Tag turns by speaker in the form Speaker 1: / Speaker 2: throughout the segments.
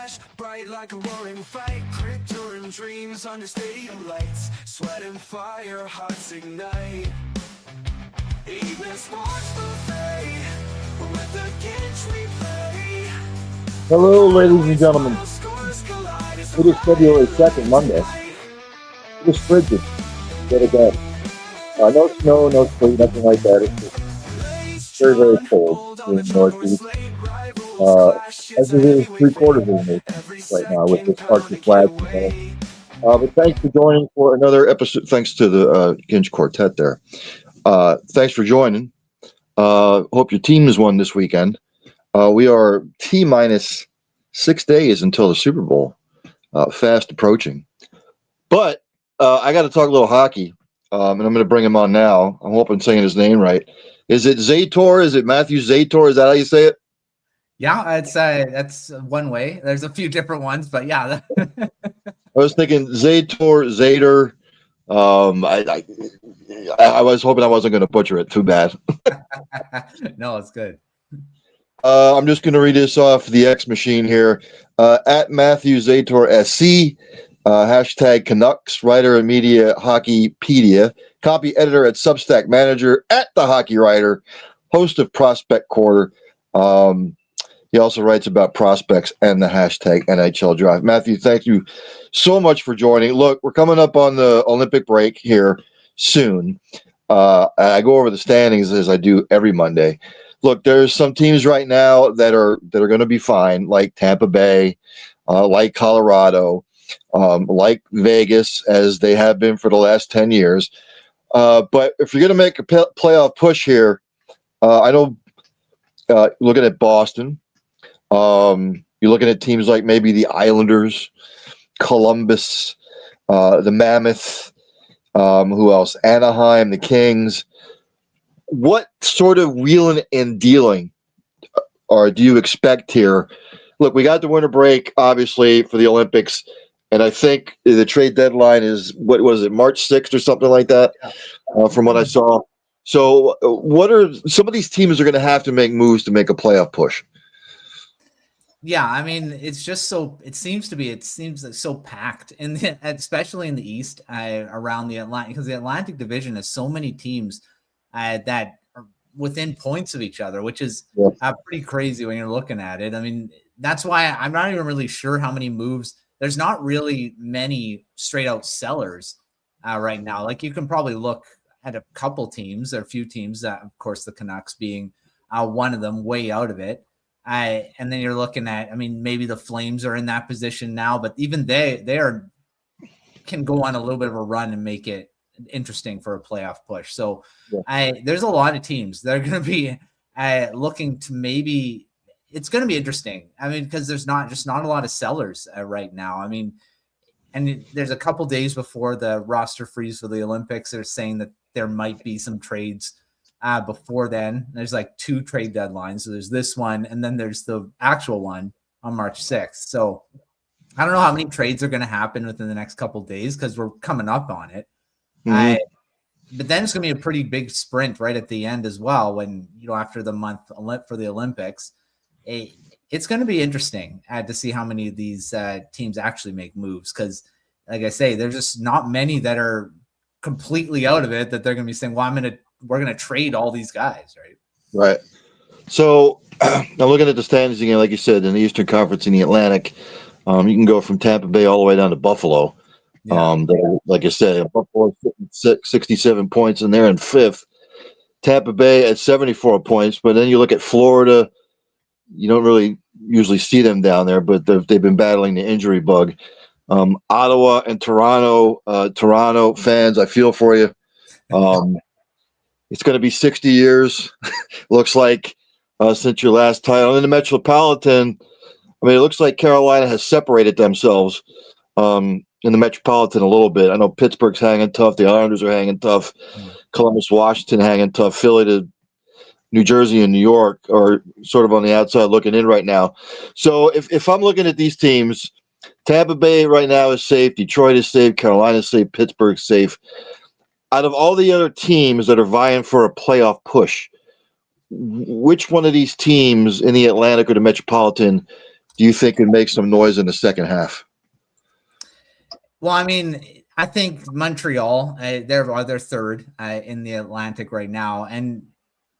Speaker 1: flash, bright like a roaring fight. Crypto and dreams under stadium lights. Sweat and fire, hearts ignite. Evening sports buffet, with the Ginch we play.
Speaker 2: Hello, ladies and gentlemen. It is February 2nd, Monday. It is frigid. Get it done. No snow, no sleet, nothing like that. It's just very, very cold in the Northeast. As it is 3/4 of the nation right now with this Arctic flag. But thanks for joining for another episode. Thanks to the Ginch Quartet there. Thanks for joining. Hope your team has won this weekend. We are T-minus 6 days until the Super Bowl, fast approaching. But I got to talk a little hockey, and I'm going to bring him on now. I hope I'm saying his name right. Is it Zator? Is it Matthew Zator? Is that how you say it?
Speaker 3: Yeah, it's that's one way. There's a few different ones, but yeah.
Speaker 2: I was thinking Zator. I was hoping I wasn't going to butcher it. Too bad.
Speaker 3: No, it's good.
Speaker 2: I'm just going to read this off the X machine here. At Matthew Zator SC, hashtag Canucks, writer and media HockeyPedia, copy editor at Substack, manager at the Hockey Writer, host of Prospect Cort. He also writes about prospects and the hashtag NHL Drive. Matthew, thank you so much for joining. Look, we're coming up on the Olympic break here soon. I go over the standings as I do every Monday. Look, there's some teams right now that are going to be fine, like Tampa Bay, like Colorado, like Vegas, as they have been for the last 10 years. But if you're going to make a playoff push here, I know looking at Boston, you're looking at teams like maybe the Islanders, Columbus, the Mammoth, who else? Anaheim, the Kings. What sort of wheeling and dealing do you expect here? Look, we got the winter break, obviously, for the Olympics, and I think the trade deadline is, what was it, March 6th or something like that, from what I saw. So what are some of these teams are going to have to make moves to make a playoff push?
Speaker 3: Yeah, I mean, it's just so it seems like so packed, especially in the East, around the Atlantic, because the Atlantic Division has so many teams that are within points of each other, which is pretty crazy when you're looking at it. I mean, that's why I'm not even really sure how many moves. There's not really many straight out sellers right now. Like, you can probably look at a couple teams, or a few teams, of course, the Canucks being one of them, way out of it. And then you're looking at, I mean, maybe the Flames are in that position now, but even they can go on a little bit of a run and make it interesting for a playoff push. So there's a lot of teams that are going to be looking to maybe it's going to be interesting. I mean, because there's not a lot of sellers right now. I mean, and there's a couple days before the roster freeze for the Olympics. They're saying that there might be some trades before then. There's like 2 trade deadlines. So there's this one, and then there's the actual one on March 6th. So I don't know how many trades are going to happen within the next couple days, because we're coming up on it. Mm-hmm. But then it's going to be a pretty big sprint right at the end as well, when, after the month for the Olympics. It's going to be interesting to see how many of these teams actually make moves, because, like I say, there's just not many that are completely out of it that they're going to be saying, well, we're going to trade all these guys, right? Right.
Speaker 2: So I'm looking at the standings again, like you said, in the Eastern Conference, in the Atlantic. You can go from Tampa Bay all the way down to Buffalo. Yeah. Like I said, Buffalo 67 points, and they're in 5th. Tampa Bay at 74 points, but then you look at Florida. You don't really usually see them down there, but they've been battling the injury bug. Ottawa and Toronto. Toronto fans, I feel for you. It's going to be 60 years, looks like, since your last title. In the Metropolitan, I mean, it looks like Carolina has separated themselves in the Metropolitan a little bit. I know Pittsburgh's hanging tough. The Islanders are hanging tough. Columbus, Washington hanging tough. Philly to New Jersey and New York are sort of on the outside looking in right now. So if I'm looking at these teams, Tampa Bay right now is safe. Detroit is safe. Carolina is safe. Pittsburgh's safe. Out of all the other teams that are vying for a playoff push, which one of these teams in the Atlantic or the Metropolitan do you think could make some noise in the second half?
Speaker 3: Well, I mean, I think Montreal, they're third in the Atlantic right now, and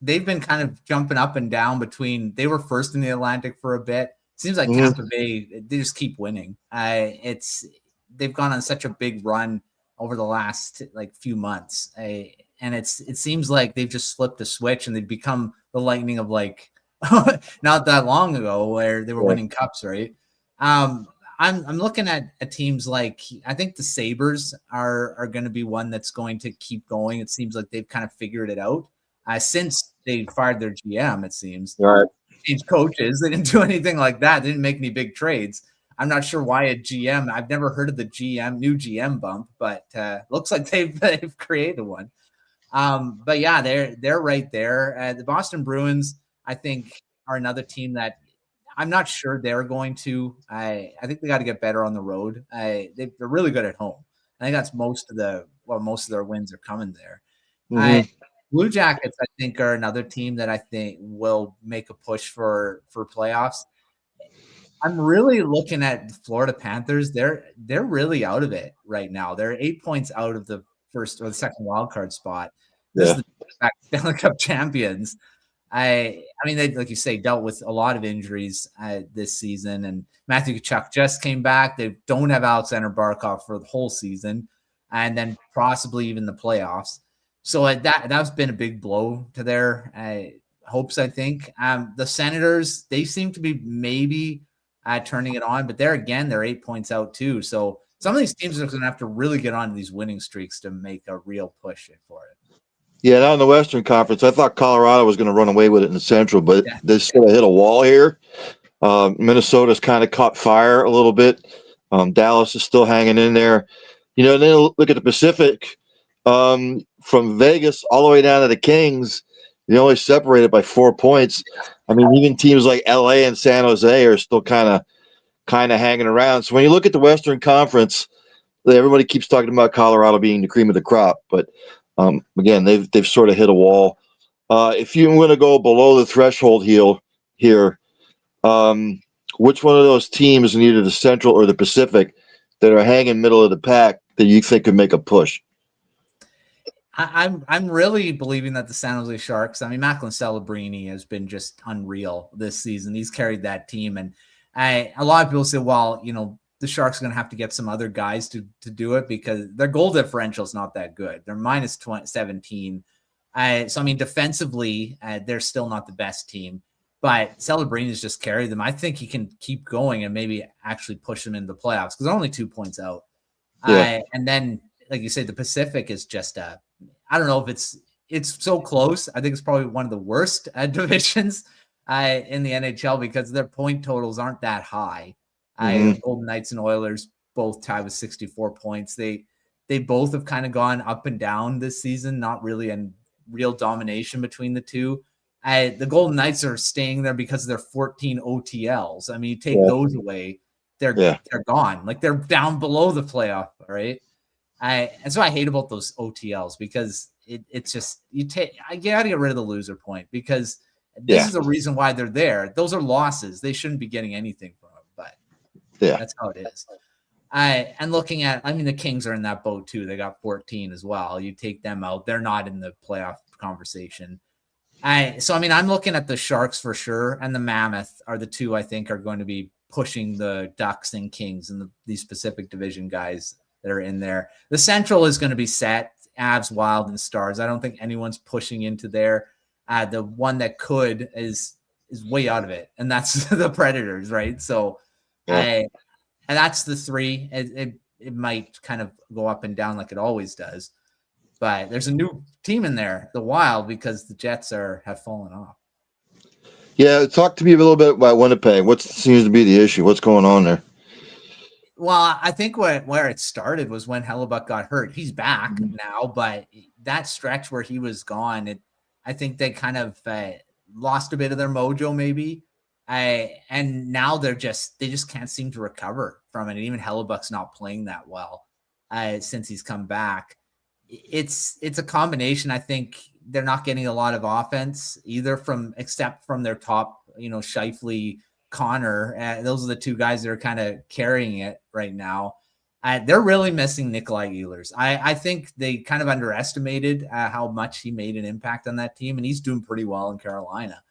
Speaker 3: they've been kind of jumping up and down between. They were first in the Atlantic for a bit. Seems like Tampa Bay, they just keep winning. They've gone on such a big run over the last like few months, and it seems like they've just flipped a switch and they've become the Lightning of like not that long ago where they were winning cups, right? I'm looking at teams like I think the Sabres are going to be one that's going to keep going. It seems like they've kind of figured it out since they fired their GM. It seems changed coaches. They didn't do anything like that. They didn't make any big trades. I'm not sure why a GM. I've never heard of the new GM bump, but looks like they've created one. But yeah, they're right there. The Boston Bruins, I think, are another team that I'm not sure they're going to. I think they got to get better on the road. They're really good at home. I think that's most of their wins are coming there. Blue Jackets, I think, are another team that I think will make a push for playoffs. I'm really looking at the Florida Panthers. They're really out of it right now. They're 8 points out of the first or the second wild card spot. This is the Stanley Cup champions. I mean, they, like you say, dealt with a lot of injuries this season, and Matthew Tkachuk just came back. They don't have Alexander Barkov for the whole season, and then possibly even the playoffs. So that's been a big blow to their hopes, I think. The Senators, they seem to be maybe turning it on, but they're 8 points out too. So some of these teams are going to have to really get on these winning streaks to make a real push for it.
Speaker 2: Yeah, not in the Western Conference. I thought Colorado was going to run away with it in the Central, but they sort of hit a wall here. Minnesota's kind of caught fire a little bit. Dallas is still hanging in there. Then look at the Pacific. From Vegas all the way down to the Kings, they're only separated by 4 points. I mean, even teams like LA and San Jose are still kind of hanging around. So when you look at the Western Conference, everybody keeps talking about Colorado being the cream of the crop, but again, they've sort of hit a wall. If you want to go below the threshold here, which one of those teams in either the Central or the Pacific that are hanging middle of the pack that you think could make a push?
Speaker 3: I'm really believing that the San Jose Sharks. I mean, Macklin Celebrini has been just unreal this season. He's carried that team, and a lot of people say, well, the Sharks are going to have to get some other guys to do it because their goal differential is not that good. They're minus 17. So, I mean, defensively, they're still not the best team. But Celebrini has just carried them. I think he can keep going and maybe actually push them into the playoffs because they're only 2 points out. And then, like you said, the Pacific is just I don't know if it's so close. I think it's probably one of the worst divisions in the NHL because their point totals aren't that high. Golden Knights and Oilers both tied with 64 points. They both have kind of gone up and down this season, not really in real domination between the two. The Golden Knights are staying there because of their 14 OTLs. I mean, you take those away, they're gone. Like they're down below the playoff, right? And so I hate about those OTLs because it's just you got to get rid of the loser point because this is the reason why they're there. Those are losses. They shouldn't be getting anything from them, but that's how it is. And looking at, I mean, the Kings are in that boat too. They got 14 as well. You take them out, they're not in the playoff conversation. So I mean, I'm looking at the Sharks for sure, and the Mammoth are the two I think are going to be pushing the Ducks and Kings and these Pacific Division guys that are in there. The Central is going to be set. Avs, Wild, and Stars. I don't think anyone's pushing into there. The one that could is way out of it, and that's the Predators, right? So, and that's the three. It might kind of go up and down like it always does, but there's a new team in there, the Wild, because the Jets have fallen off.
Speaker 2: Yeah, talk to me a little bit about Winnipeg. What seems to be the issue? What's going on there?
Speaker 3: Well, I think where it started was when Hellebuck got hurt. He's back now, but that stretch where he was gone, I think they kind of lost a bit of their mojo, maybe. And now they just can't seem to recover from it. And even Hellebuck's not playing that well since he's come back. It's a combination. I think they're not getting a lot of offense either except from their top, Scheifele, Connor. Those are the two guys that are kind of carrying it right now. They're really missing Nikolai Ehlers. I think they kind of underestimated how much he made an impact on that team, and he's doing pretty well in Carolina.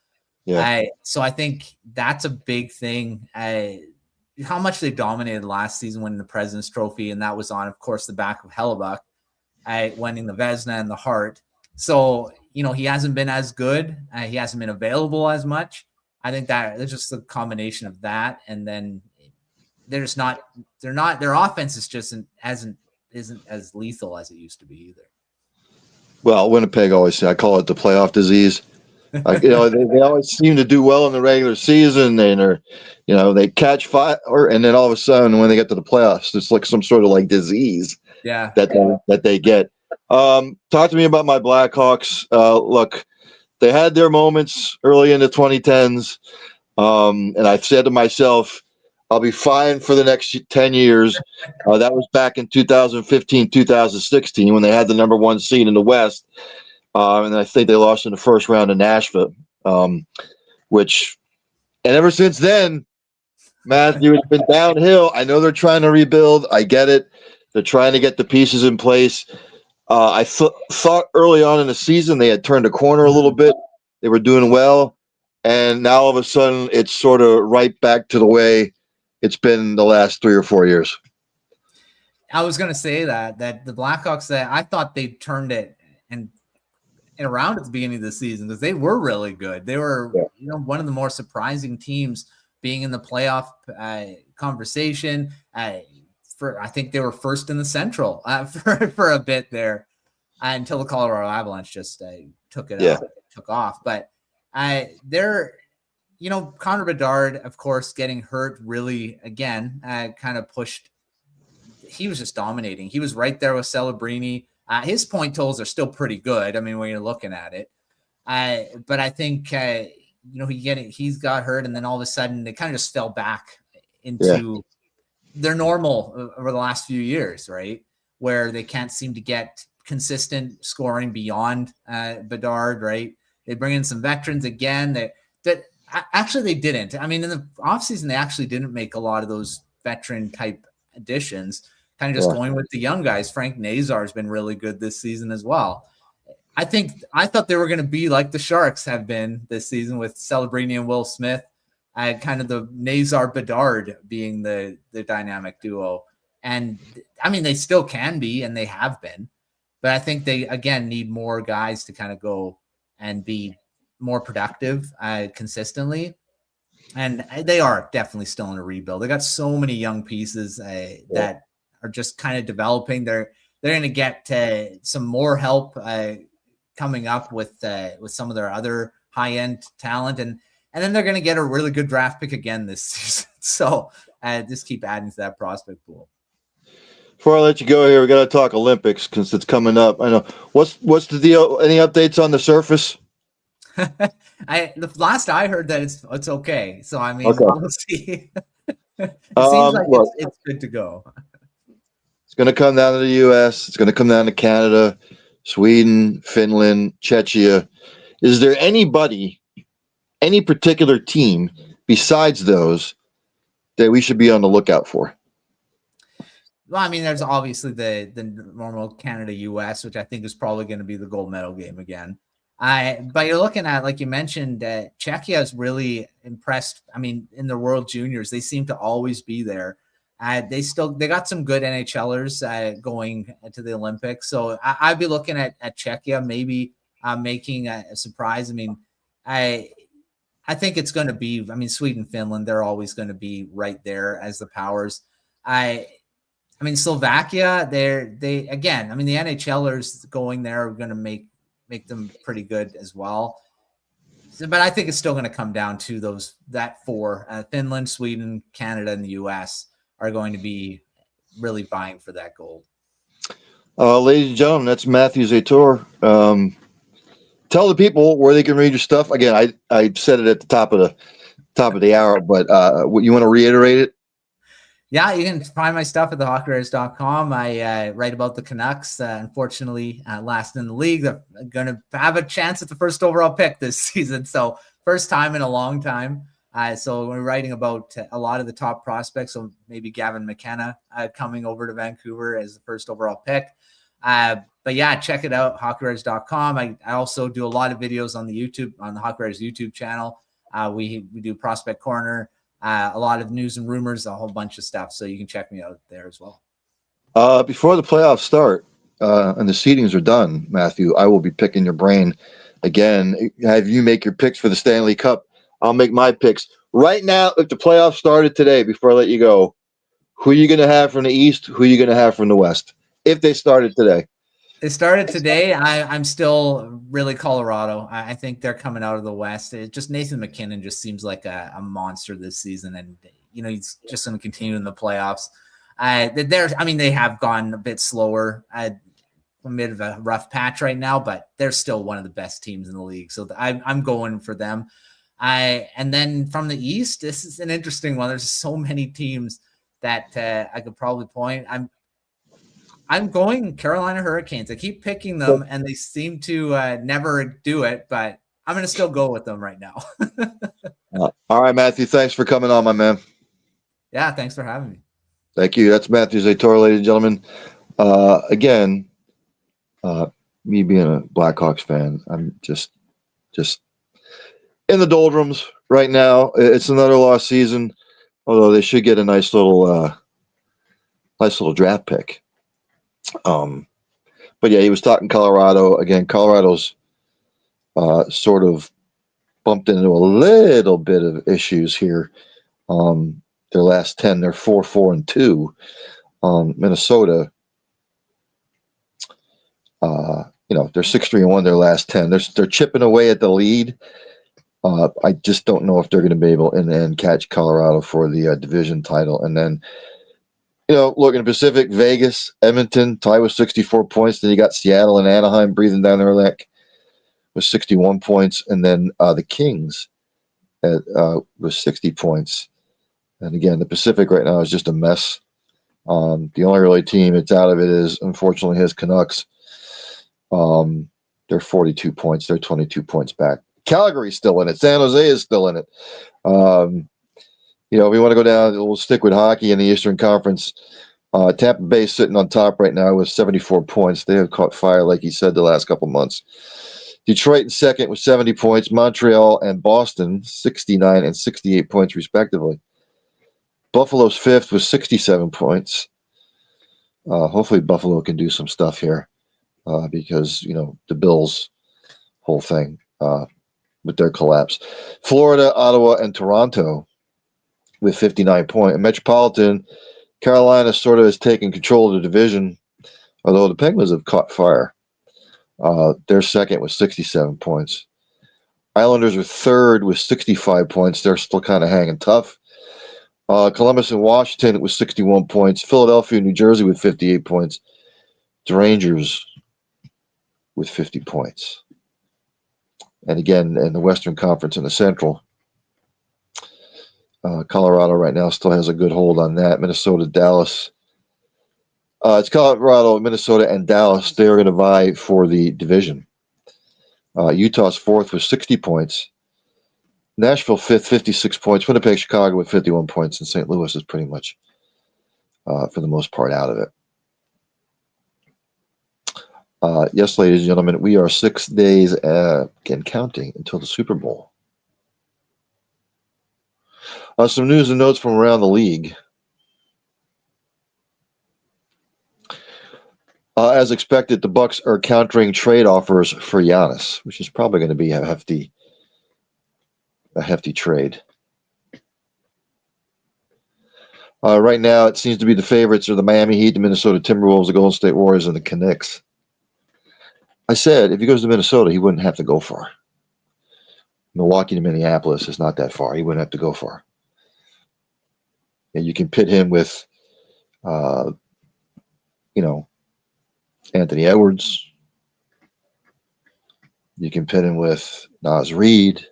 Speaker 2: Yeah.
Speaker 3: So I think that's a big thing. How much they dominated last season winning the President's Trophy, and that was on, of course, the back of Hellebuck, winning the Vezina and the Hart. So, he hasn't been as good. He hasn't been available as much. I think that it's just a combination of that, and then their offense is just isn't as lethal as it used to be either.
Speaker 2: Well, Winnipeg always say, I call it the playoff disease. They always seem to do well in the regular season, and they catch fire, and then all of a sudden, when they get to the playoffs, it's like some sort of like disease.
Speaker 3: Yeah,
Speaker 2: that they get. Talk to me about my Blackhawks. Look, they had their moments early in the 2010s, and I've said to myself, I'll be fine for the next 10 years. That was back in 2015, 2016, when they had the number one seed in the West. And I think they lost in the first round in Nashville, and ever since then, Matthew, it's been downhill. I know they're trying to rebuild. I get it. They're trying to get the pieces in place. I thought early on in the season they had turned a corner a little bit. They were doing well. And now all of a sudden it's sort of right back to the way it's been the last 3 or 4 years.
Speaker 3: I was going to say that the Blackhawks, I thought they turned it and around at the beginning of the season because they were really good. They were, one of the more surprising teams being in the playoff conversation. I think they were first in the Central for a bit there until the Colorado Avalanche just took off. But they're, Connor Bedard, of course, getting hurt really again, kind of pushed. He was just dominating. He was right there with Celebrini. His point totals are still pretty good. I mean, when you're looking at it, but I think he's got hurt, and then all of a sudden they kind of just fell back into their normal over the last few years, right? Where they can't seem to get consistent scoring beyond Bedard, right? They bring in some veterans again. That actually they didn't. I mean, in the offseason, they actually didn't make a lot of those veteran type additions. Kind of just going with the young guys. Frank Nazar has been really good this season as well. I thought they were going to be like the Sharks have been this season with Celebrini and Will Smith. Kind of the Nazar Bedard being the dynamic duo. And I mean, they still can be, and they have been, but I think they, again, need more guys to kind of go and be more productive consistently. And they are definitely still in a rebuild. They got so many young pieces that are just kind of developing. They're going to get some more help coming up with some of their other high-end talent. And then they're going to get a really good draft pick again this season. So just keep adding to that prospect pool.
Speaker 2: Before I let you go here, we got to talk Olympics because it's coming up. I know. What's the deal? Any updates on the surface?
Speaker 3: The last I heard that it's okay. So I mean, we'll see. It seems like it's good to go.
Speaker 2: It's going to come down to the U.S. It's going to come down to Canada, Sweden, Finland, Czechia. Is there any particular team besides those that we should be on the lookout for?
Speaker 3: Well, I mean, there's obviously the normal Canada-U.S., which I think is probably going to be the gold medal game again. But you're looking at, like you mentioned, Czechia is really impressed. I mean, in the World Juniors, they seem to always be there. They got some good NHLers going to the Olympics. So I'd be looking at Czechia maybe making a surprise. I mean, I think it's going to be, Sweden, Finland, they're always going to be right there as the powers. I mean, Slovakia, the NHLers going there are going to make them pretty good as well. But I think it's still going to come down to that four. Finland, Sweden, Canada, and the U.S. are going to be really vying for that gold.
Speaker 2: Ladies and gentlemen, that's Matthew Zator. Tell the people where they can read your stuff. Again, I said it at the top of the hour, but you want to reiterate it?
Speaker 3: Yeah, you can find my stuff at thehockeywriters.com. I write about the Canucks, unfortunately, last in the league. They're going to have a chance at the first overall pick this season. So first time in a long time. So we're writing about a lot of the top prospects. So maybe Gavin McKenna coming over to Vancouver as the first overall pick. But yeah, check it out, hockeywriters.com. I also do a lot of videos on the Hockey Writers YouTube channel. We do Prospect Corner, a lot of news and rumors, a whole bunch of stuff. So you can check me out there as well.
Speaker 2: Before the playoffs start and the seedings are done, Matthew, I will be picking your brain again. Have you make your picks for the Stanley Cup? I'll make my picks. Right now, if the playoffs started today, before I let you go, who are you going to have from the East? Who are you going to have from the West? If they started today.
Speaker 3: It started today. I'm still really Colorado. I think they're coming out of the West. Just Nathan McKinnon just seems like a monster this season, and he's just going to continue in the playoffs. They have gone a bit slower. A bit of a rough patch right now, but they're still one of the best teams in the league. So I'm going for them. And then from the East, this is an interesting one. There's so many teams that I could probably point. I'm going Carolina Hurricanes. I keep picking them, and they seem to never do it, but I'm going to still go with them right now.
Speaker 2: All right, Matthew. Thanks for coming on, my man.
Speaker 3: Yeah, thanks for having me.
Speaker 2: Thank you. That's Matthew Zator, ladies and gentlemen. Again, me being a Blackhawks fan, I'm just in the doldrums right now. It's another lost season, although they should get a nice little draft pick. But yeah, he was talking Colorado again. Colorado's sort of bumped into a little bit of issues here. Their last 10, they're 4-4-2. Minnesota, they're 6-3-1 their last 10. They're chipping away at the lead. I just don't know if they're going to be able in the end catch Colorado for the division title. And then, look in the Pacific, Vegas, Edmonton, tie with 64 points. Then you got Seattle and Anaheim breathing down their neck with 61 points. And then the Kings with 60 points. And again, the Pacific right now is just a mess. The only really team that's out of it is, unfortunately, his Canucks. They're 42 points. They're 22 points back. Calgary's still in it. San Jose is still in it. If we want to go down, we'll stick with hockey in the Eastern Conference. Tampa Bay sitting on top right now with 74 points. They have caught fire, like he said, the last couple months. Detroit in second with 70 points. Montreal and Boston, 69 and 68 points, respectively. Buffalo's fifth with 67 points. Hopefully Buffalo can do some stuff here because, the Bills' whole thing with their collapse. Florida, Ottawa, and Toronto with 59 points. And Metropolitan, Carolina sort of has taken control of the division, although the Penguins have caught fire. They're second with 67 points. Islanders are third with 65 points. They're still kind of hanging tough. Columbus and Washington with 61 points. Philadelphia and New Jersey with 58 points. The Rangers with 50 points. And again, in the Western Conference and the Central, Colorado right now still has a good hold on that. Minnesota, Dallas. It's Colorado, Minnesota, and Dallas. They are going to vie for the division. Utah's fourth with 60 points. Nashville fifth, 56 points. Winnipeg, Chicago with 51 points. And St. Louis is pretty much, for the most part, out of it. Yes, ladies and gentlemen, we are 6 days, and counting, until the Super Bowl. Some news and notes from around the league. As expected, the Bucks are countering trade offers for Giannis, which is probably going to be a hefty trade. Right now, it seems to be the favorites are the Miami Heat, the Minnesota Timberwolves, the Golden State Warriors, and the Knicks. I said if he goes to Minnesota, he wouldn't have to go far. Milwaukee to Minneapolis is not that far. He wouldn't have to go far. And you can pit him with, Anthony Edwards. You can pit him with Naz Reid.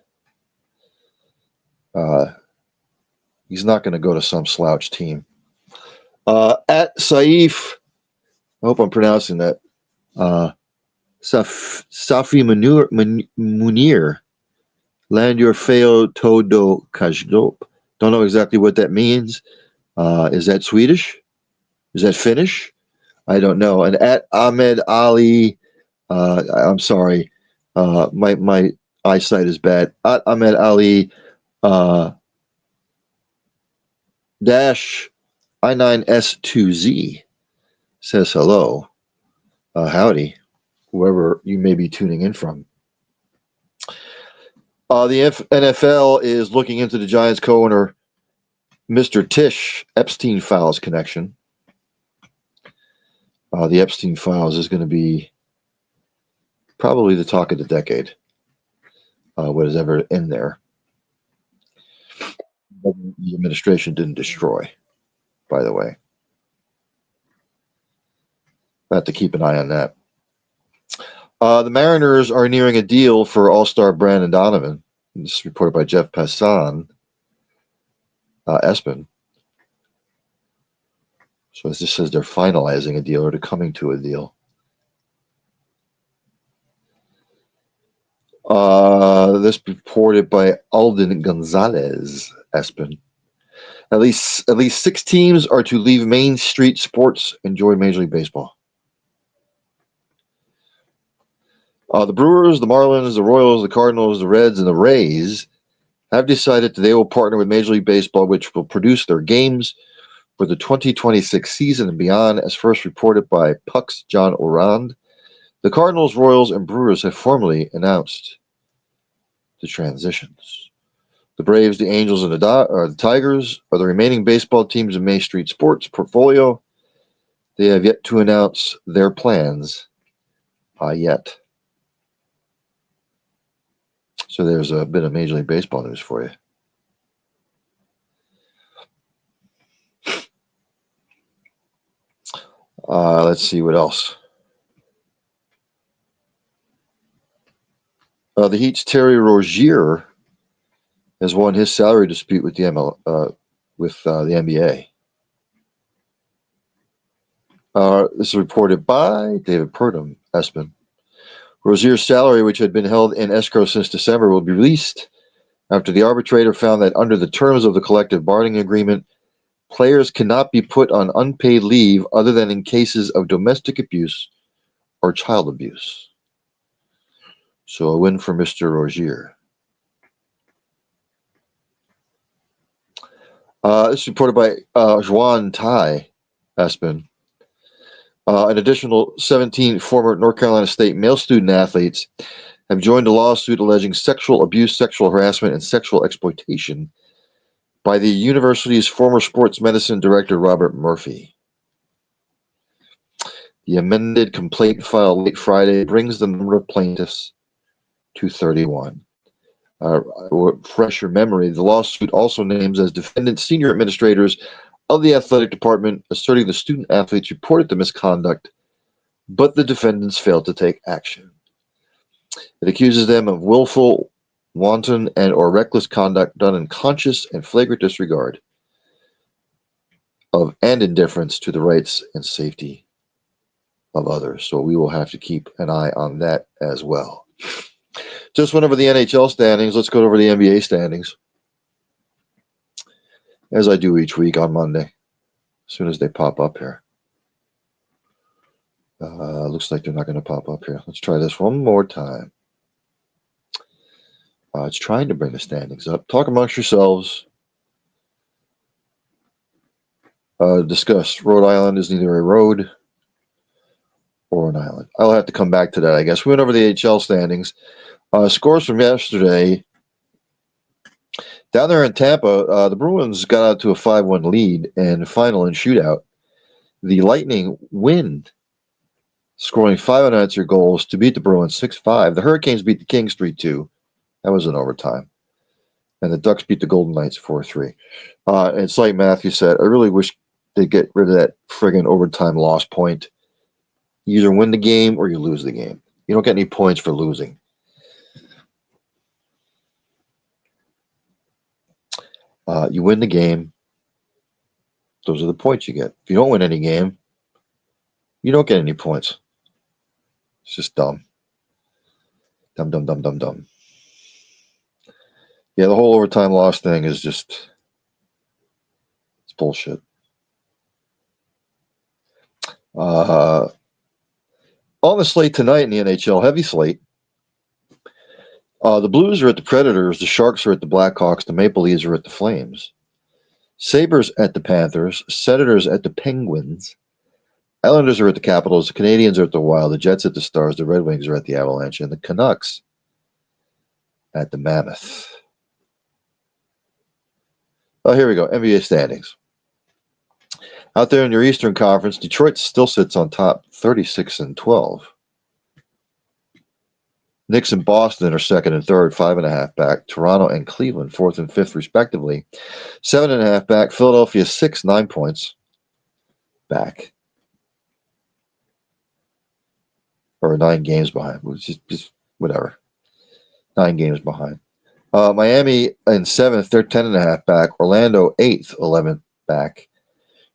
Speaker 2: He's not going to go to some slouch team. At Saif, I hope I'm pronouncing that. Safi Munir Land your feo todo kajdope. Don't know exactly what that means. Is that Swedish? Is that Finnish? I don't know. And at Ahmed Ali, I'm sorry, my eyesight is bad. At Ahmed Ali uh, dash I9S2Z says hello. Howdy, whoever you may be tuning in from. The NFL is looking into the Giants co-owner Mr. Tisch Epstein Files connection. The Epstein Files is going to be probably the talk of the decade. What is ever in there. The administration didn't destroy, by the way. I have to keep an eye on that. The Mariners are nearing a deal for All-Star Brandon Donovan. This is reported by Jeff Passan. Espen. So this says they're finalizing a deal or they're coming to a deal. This reported by Alden Gonzalez. Espen. At least 6 teams are to leave Main Street Sports and join Major League Baseball. The Brewers, the Marlins, the Royals, the Cardinals, the Reds, and the Rays have decided that they will partner with Major League Baseball, which will produce their games for the 2026 season and beyond, as first reported by Puck's John Orand. The Cardinals, Royals, and Brewers have formally announced the transitions. The Braves, the Angels, and the Tigers are the remaining baseball teams in Main Street Sports' portfolio. They have yet to announce their plans yet. So there's a bit of Major League Baseball news for you. Let's see what else. The Heat's Terry Rozier has won his salary dispute with the NBA. This is reported by David Purdom, Espen. Rozier's salary, which had been held in escrow since December, will be released after the arbitrator found that under the terms of the collective bargaining agreement, players cannot be put on unpaid leave other than in cases of domestic abuse or child abuse. So a win for Mr. Rozier. This is reported by Juan Tai, Espen. An additional 17 former North Carolina State male student athletes have joined a lawsuit alleging sexual abuse, sexual harassment, and sexual exploitation by the university's former sports medicine director, Robert Murphy. The amended complaint filed late Friday brings the number of plaintiffs to 31. Refresh your memory, the lawsuit also names as defendants senior administrators of the athletic department, asserting the student athletes reported the misconduct, but the defendants failed to take action. It accuses them of willful, wanton, and or reckless conduct done in conscious and flagrant disregard of and indifference to the rights and safety of others. So we will have to keep an eye on that as well. Just went over the NHL standings. Let's go over the NBA standings, as I do each week on Monday, as soon as they pop up here. Looks like they're not going to pop up here. Let's try this one more time. It's trying to bring the standings up. Talk amongst yourselves. Discuss. Rhode Island is neither a road or an island. I'll have to come back to that, I guess. We went over the HL standings. Scores from yesterday. Down there in Tampa, the Bruins got out to a 5-1 lead in final and shootout. The Lightning win, scoring 5 unanswered goals to beat the Bruins 6-5. The Hurricanes beat the Kings 3-2. That was in overtime. And the Ducks beat the Golden Knights 4-3. It's like Matthew said, I really wish they'd get rid of that friggin' overtime loss point. You either win the game or you lose the game. You don't get any points for losing. You win the game. Those are the points you get. If you don't win any game, you don't get any points. It's just dumb. Dumb. Yeah, the whole overtime loss thing is just it's bullshit. On the slate tonight in the NHL, heavy slate. The Blues are at the Predators, the Sharks are at the Blackhawks, the Maple Leafs are at the Flames, Sabres at the Panthers, Senators at the Penguins, Islanders are at the Capitals, the Canadiens are at the Wild, the Jets at the Stars, the Red Wings are at the Avalanche, and the Canucks at the Mammoth. Oh, here we go. NBA standings. Out there in your Eastern Conference, Detroit still sits on top, 36-12. Knicks and Boston are second and third, 5.5 back. Toronto and Cleveland, fourth and fifth, respectively, 7.5 back. Philadelphia, 6, 9 points back. Or 9 games behind, which is just whatever. 9 games behind. Miami in seventh, they're 10.5 back. Orlando, 8th, 11 back.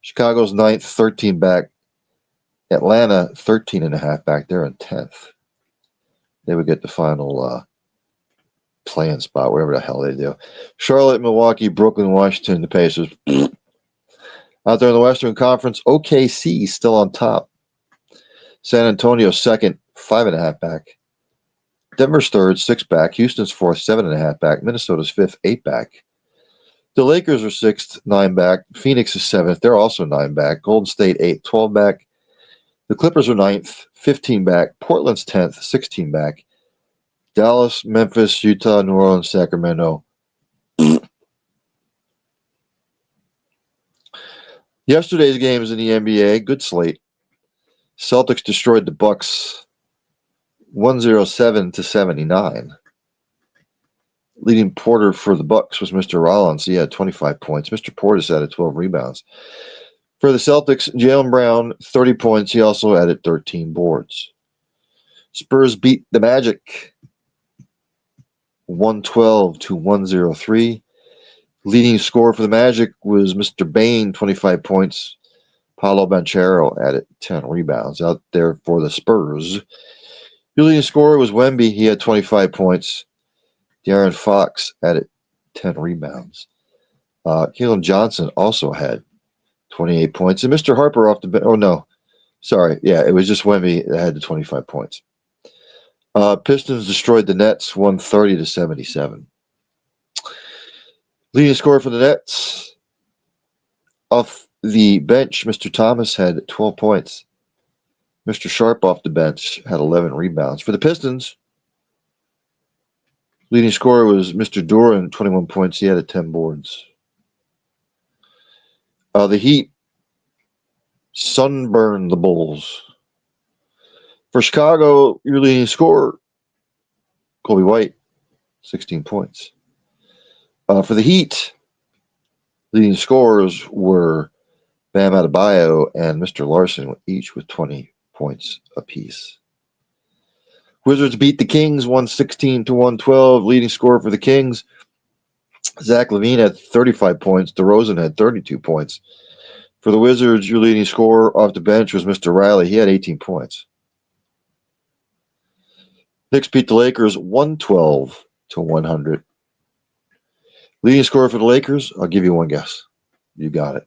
Speaker 2: Chicago's 9th, 13 back. Atlanta, 13.5 back. They're in 10th. They would get the final play-in spot, whatever the hell they do. Charlotte, Milwaukee, Brooklyn, Washington, the Pacers. Out there in the Western Conference, OKC still on top. San Antonio second, 5.5 back. Denver's third, 6 back. Houston's fourth, 7.5 back. Minnesota's fifth, 8 back. The Lakers are sixth, 9 back. Phoenix is seventh. They're also 9 back. Golden State, 8th, 12 back. The Clippers are 9th, 15 back. Portland's 10th, 16 back. Dallas, Memphis, Utah, New Orleans, Sacramento. Yesterday's games in the NBA, good slate. Celtics destroyed the Bucks 107-79. Leading porter for the Bucks was Mr. Rollins. He had 25 points. Mr. Portis added 12 rebounds. For the Celtics, Jaylen Brown, 30 points. He also added 13 boards. Spurs beat the Magic 112-103. Leading scorer for the Magic was Mr. Bain, 25 points. Paolo Banchero added 10 rebounds. Out there for the Spurs, your leading scorer was Wemby. He had 25 points. De'Aaron Fox added 10 rebounds. Keelan Johnson also had 28 points. And Mr. Harper off the bench. Oh, no. Sorry. Yeah, it was just Wemby that had the 25 points. Pistons destroyed the Nets 130-77. Leading scorer for the Nets, off the bench, Mr. Thomas had 12 points. Mr. Sharp off the bench had 11 rebounds. For the Pistons, leading scorer was Mr. Duran, 21 points. He had 10 boards. The Heat sunburned the Bulls. For Chicago, your leading scorer, Kobe White, 16 points. For the Heat, leading scorers were Bam Adebayo and Mr. Larson, each with 20 points apiece. Wizards beat the Kings 116-112. Leading scorer for the Kings, Zach LaVine had 35 points. DeRozan had 32 points. For the Wizards, your leading scorer off the bench was Mr. Riley. He had 18 points. Knicks beat the Lakers 112-100. Leading scorer for the Lakers, I'll give you one guess. You got it.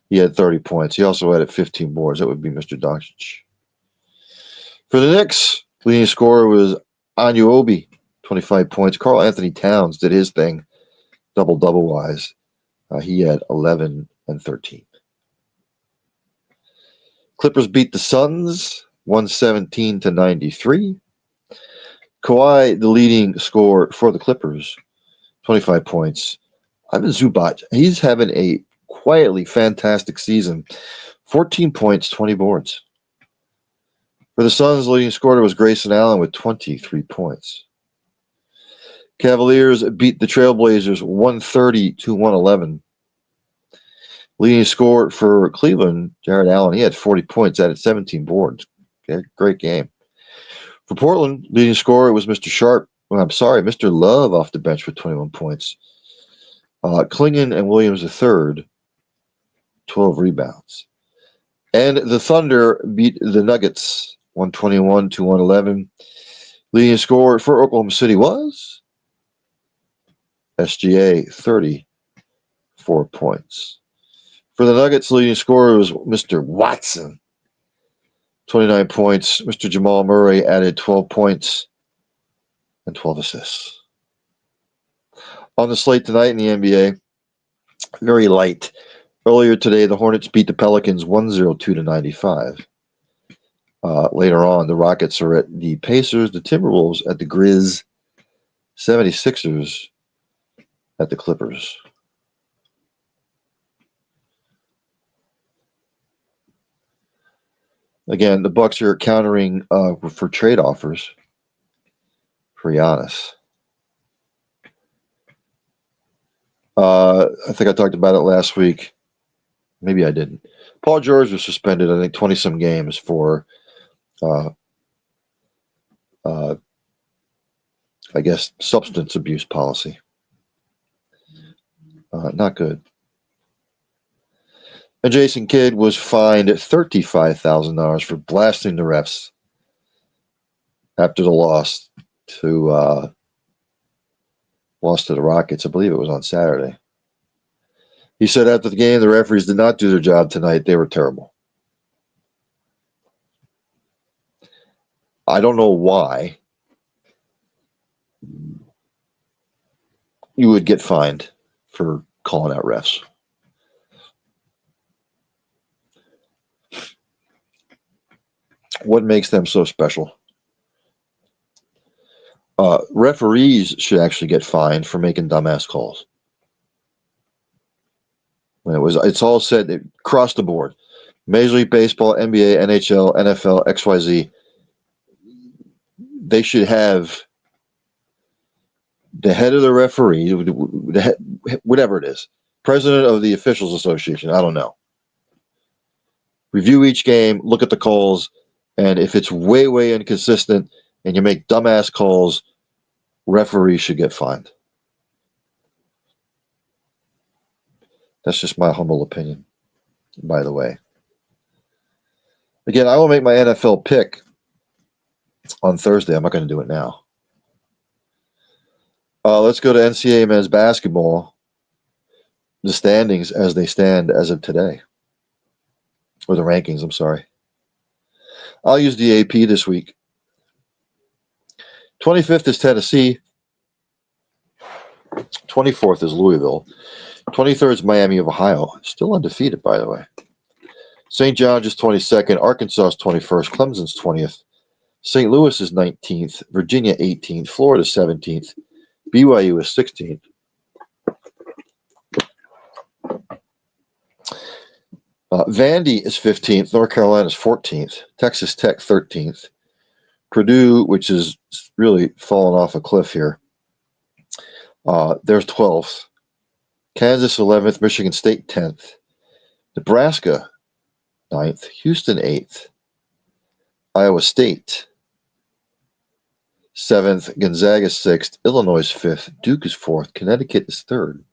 Speaker 2: He had 30 points. He also had 15 boards. That would be Mr. Doncic. For the Knicks, leading scorer was Anunoby, 25 points. Karl Anthony Towns did his thing, double-double wise. He had 11 and 13. Clippers beat the Suns 117-93. Kawhi, the leading scorer for the Clippers, 25 points. Ivan Zubac, he's having a quietly fantastic season. 14 points, 20 boards. For the Suns, the leading scorer was Grayson Allen with 23 points. Cavaliers beat the Trailblazers 130-111. Leading scorer for Cleveland, Jared Allen, he had 40 points, added 17 boards. Okay, great game. For Portland, leading scorer was Mr. Love off the bench with 21 points. Klingon and Williams III, 12 rebounds. And the Thunder beat the Nuggets 121-111. Leading scorer for Oklahoma City was SGA, 34 points. For the Nuggets, leading scorer was Mr. Watson, 29 points. Mr. Jamal Murray added 12 points and 12 assists. On the slate tonight in the NBA, very light. Earlier today, the Hornets beat the Pelicans 102-95. Later on, the Rockets are at the Pacers, the Timberwolves at the Grizz, 76ers at the Clippers. Again, the Bucks are countering for trade offers for Giannis. I think I talked about it last week. Maybe I didn't. Paul George was suspended, I think, 20-some games for, I guess, substance abuse policy. Not good. And Jason Kidd was fined $35,000 for blasting the refs after the loss to the Rockets. I believe it was on Saturday. He said after the game, the referees did not do their job tonight. They were terrible. I don't know why you would get fined for calling out refs. What makes them so special? Referees should actually get fined for making dumbass calls. It's all said across the board. Major League Baseball, NBA, NHL, NFL, XYZ. They should have the head of the referee, whatever it is, president of the Officials Association, I don't know. Review each game, look at the calls, and if it's way, way inconsistent and you make dumbass calls, referees should get fined. That's just my humble opinion, by the way. Again, I will make my NFL pick on Thursday. I'm not going to do it now. Let's go to NCAA men's basketball. The standings as they stand as of today. Or the rankings, I'm sorry. I'll use the AP this week. 25th is Tennessee. 24th is Louisville. 23rd is Miami of Ohio. Still undefeated, by the way. St. John's is 22nd. Arkansas is 21st. Clemson's 20th. St. Louis is 19th. Virginia 18th. Florida 17th. BYU is 16th. Vandy is 15th. North Carolina is 14th. Texas Tech 13th. Purdue, which is really fallen off a cliff here, there's 12th. Kansas 11th. Michigan State 10th. Nebraska 9th. Houston 8th. Iowa State 7th. Gonzaga 6th. Illinois is 5th. Duke is 4th. Connecticut is 3rd.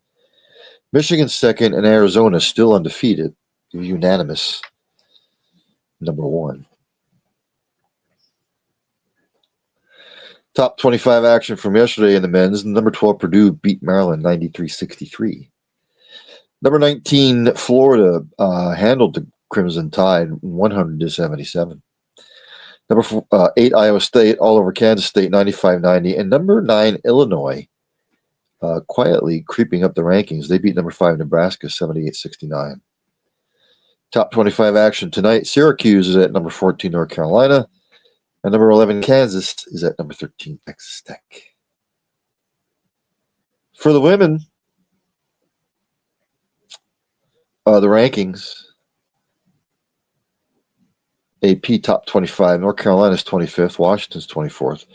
Speaker 2: Michigan 2nd. And Arizona is still undefeated. Unanimous number 1. Top 25 action from yesterday in the men's. Number 12 Purdue beat Maryland 93-63. Number 19 Florida handled the Crimson Tide 100-77. Number 8 Iowa State all over Kansas State 95-90. And number 9 Illinois quietly creeping up the rankings. They beat number 5 Nebraska 78-69. Top 25 action tonight. Syracuse is at number 14 North Carolina. And number 11 Kansas is at number 13 Texas Tech. For the women, the rankings. AP top 25. North Carolina's 25th. Washington's 24th.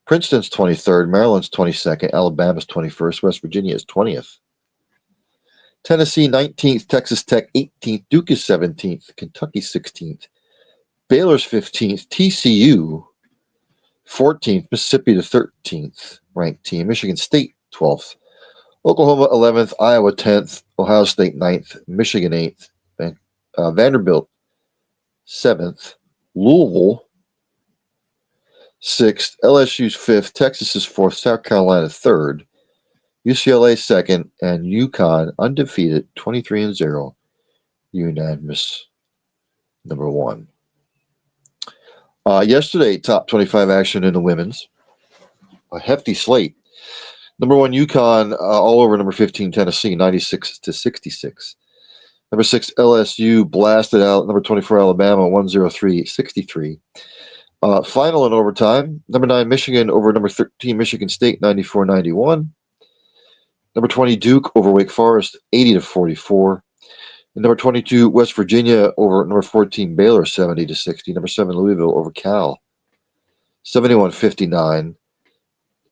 Speaker 2: Princeton's 23rd. Maryland's 22nd. Alabama's 21st. West Virginia is 20th. Tennessee 19th. Texas Tech 18th. Duke is 17th. Kentucky 16th. Baylor's 15th. TCU 14th. Mississippi the 13th ranked team. Michigan State 12th. Oklahoma 11th. Iowa 10th. Ohio State 9th. Michigan 8th. Vanderbilt 7th. Louisville 6th. LSU's 5th. Texas is 4th. South Carolina 3rd. UCLA second, and UConn undefeated, 23-0, unanimous number 1. Yesterday, top 25 action in the women's. A hefty slate. Number 1, UConn all over number 15, Tennessee, 96-66. Number 6, LSU blasted out number 24, Alabama, 103-63. Final in overtime. Number 9, Michigan over number 13, Michigan State, 94-91. Number 20, Duke over Wake Forest, 80-44. And number 22, West Virginia over number 14, Baylor, 70-60. Number 7, Louisville over Cal, 71-59.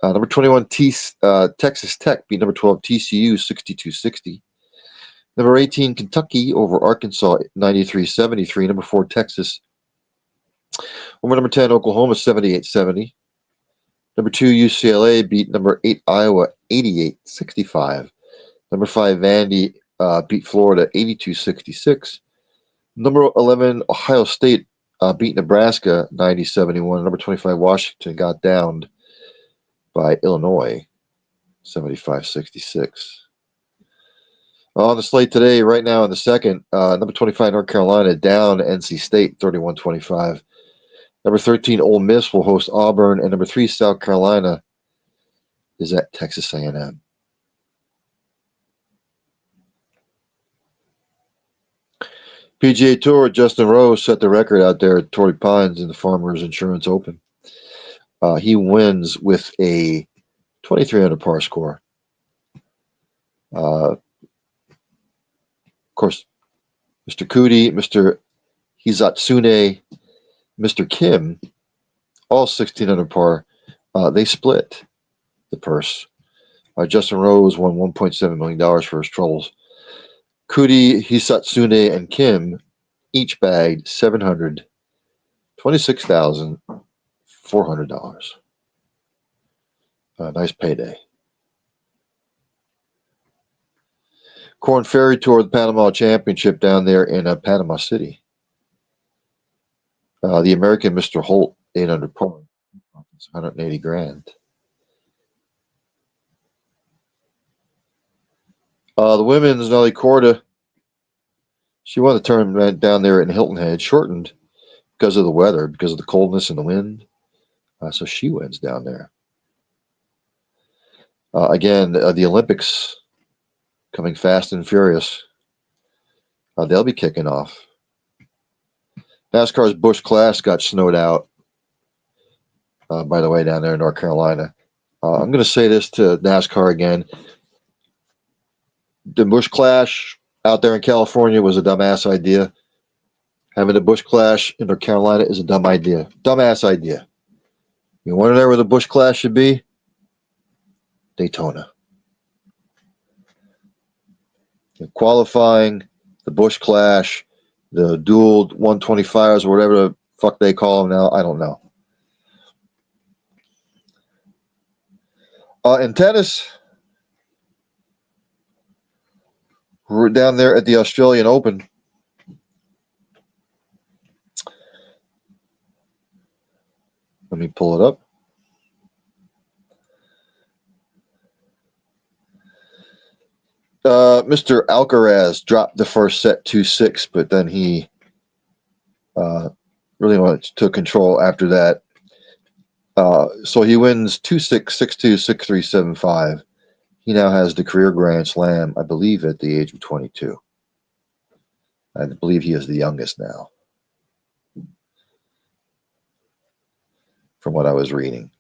Speaker 2: Number 21, Texas Tech beat number 12, TCU, 62-60. Number 18, Kentucky over Arkansas, 93-73. Number 4, Texas over number 10, Oklahoma, 78-70. Number 2, UCLA beat number 8, Iowa, 88-65. Number 5, Vandy beat Florida, 82-66. Number 11, Ohio State beat Nebraska, 90-71. Number 25, Washington got downed by Illinois, 75-66. On the slate today, right now in the second, number 25, North Carolina down NC State, 31-25. Number 13, Ole Miss will host Auburn, and number 3, South Carolina is at Texas A&M. PGA Tour, Justin Rose set the record out there at Torrey Pines in the Farmers Insurance Open. He wins with a 23 under par score. Of course, Mr. Cootie, Mr. Hizatsune, Mr. Kim, all 16 under par. They split the purse. Justin Rose won $1.7 million for his troubles. Cootie, Hisatsune, and Kim each bagged $726,400. Nice payday. Corn Ferry Tour, the Panama Championship down there in Panama City. The American Mr. Holt, 8 under par. It's $180,000. The women's Nelly Korda, she won the tournament down there in Hilton Head, shortened because of the weather, because of the coldness and the wind. So she wins down there. Again, the Olympics coming fast and furious. They'll be kicking off. NASCAR's Busch Clash got snowed out, by the way, down there in North Carolina. I'm going to say this to NASCAR again. The Busch Clash out there in California was a dumbass idea. Having a Busch Clash in North Carolina is a dumb idea. Dumbass idea. You want to know where the Busch Clash should be? Daytona. The qualifying, the Busch Clash, the dual 125s or whatever the fuck they call them now, I don't know. In tennis, we're down there at the Australian Open. Let me pull it up. Mr. Alcaraz dropped the first set 2-6, but then he really took control after that. So he wins 2-6, 6-2, 6-3, 7-5. He now has the career Grand Slam, I believe, at the age of 22. I believe he is the youngest now, from what I was reading.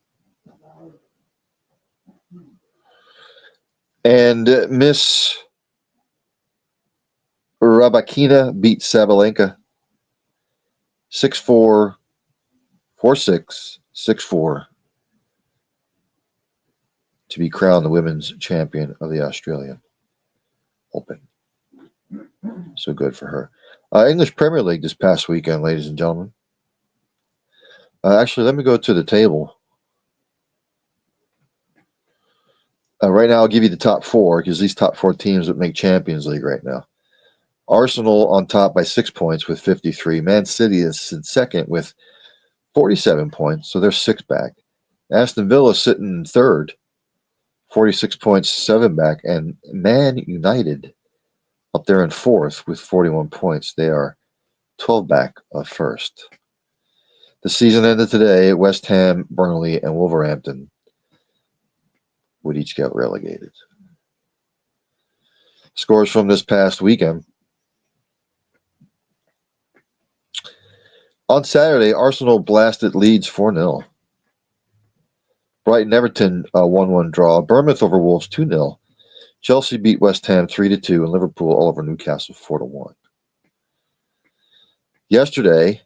Speaker 2: And Miss Rybakina beat Sabalenka 6-4, 4-6, 6-4 to be crowned the women's champion of the Australian Open. So good for her. English Premier League this past weekend, ladies and gentlemen. Actually, let me go to the table. Right now, I'll give you the top 4 because these top 4 teams that make Champions League right now. Arsenal on top by 6 points with 53. Man City is in second with 47 points, so they're 6 back. Aston Villa sitting in third, 46 points, 7 back. And Man United up there in fourth with 41 points. They are 12 back of first. The season ended today. West Ham, Burnley, and Wolverhampton would each get relegated. Scores from this past weekend. On Saturday, Arsenal blasted Leeds 4-0. Brighton Everton 1-1 draw. Bournemouth over Wolves 2-0. Chelsea beat West Ham 3-2, and Liverpool all over Newcastle 4-1. Yesterday,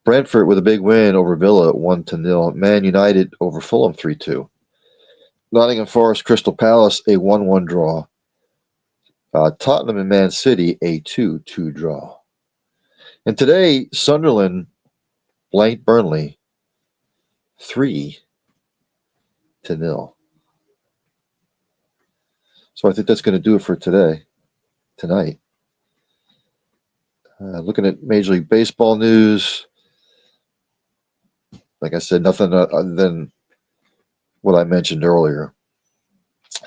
Speaker 2: Brentford with a big win over Villa 1-0. Man United over Fulham 3-2. Nottingham Forest Crystal Palace a 1-1 draw. Tottenham and Man City a 2-2 draw. And today, Sunderland blanked Burnley 3-0. So I think that's going to do it for tonight. Looking at Major League Baseball news, like I said, nothing other than what I mentioned earlier.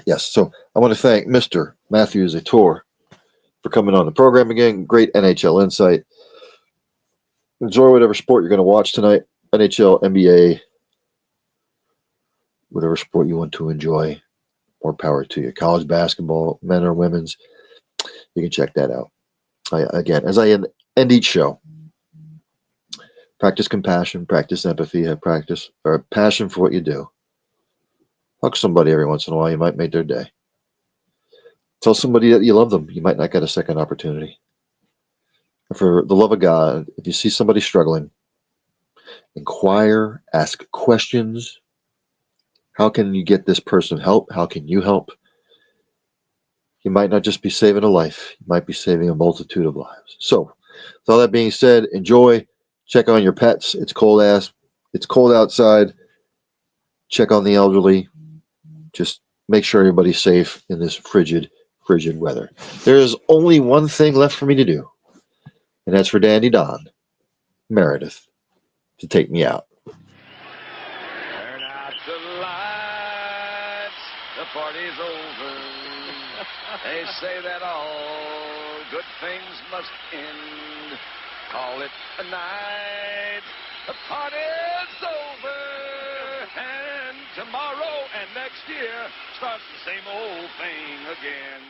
Speaker 2: Yes, so I want to thank Mr. Matthew Zator for coming on the program again. Great NHL insight. Enjoy whatever sport you're going to watch tonight. NHL, NBA, whatever sport you want to enjoy. More power to you. College basketball, men or women's, you can check that out. Again, as I end each show, practice compassion, practice empathy, have practice or passion for what you do. Hug somebody every once in a while. You might make their day. Tell somebody that you love them. You might not get a second opportunity. And for the love of God, if you see somebody struggling, inquire, ask questions. How can you get this person help? How can you help? You might not just be saving a life. You might be saving a multitude of lives. So, with all that being said, enjoy. Check on your pets. It's cold outside. Check on the elderly. Just make sure everybody's safe in this frigid weather. There's only one thing left for me to do, and that's for Dandy Don Meredith to take me out.
Speaker 4: Turn out the lights, the party's over. They say that all good things must end. Call it a night, the party's over. And tomorrow and next year starts the same old thing again.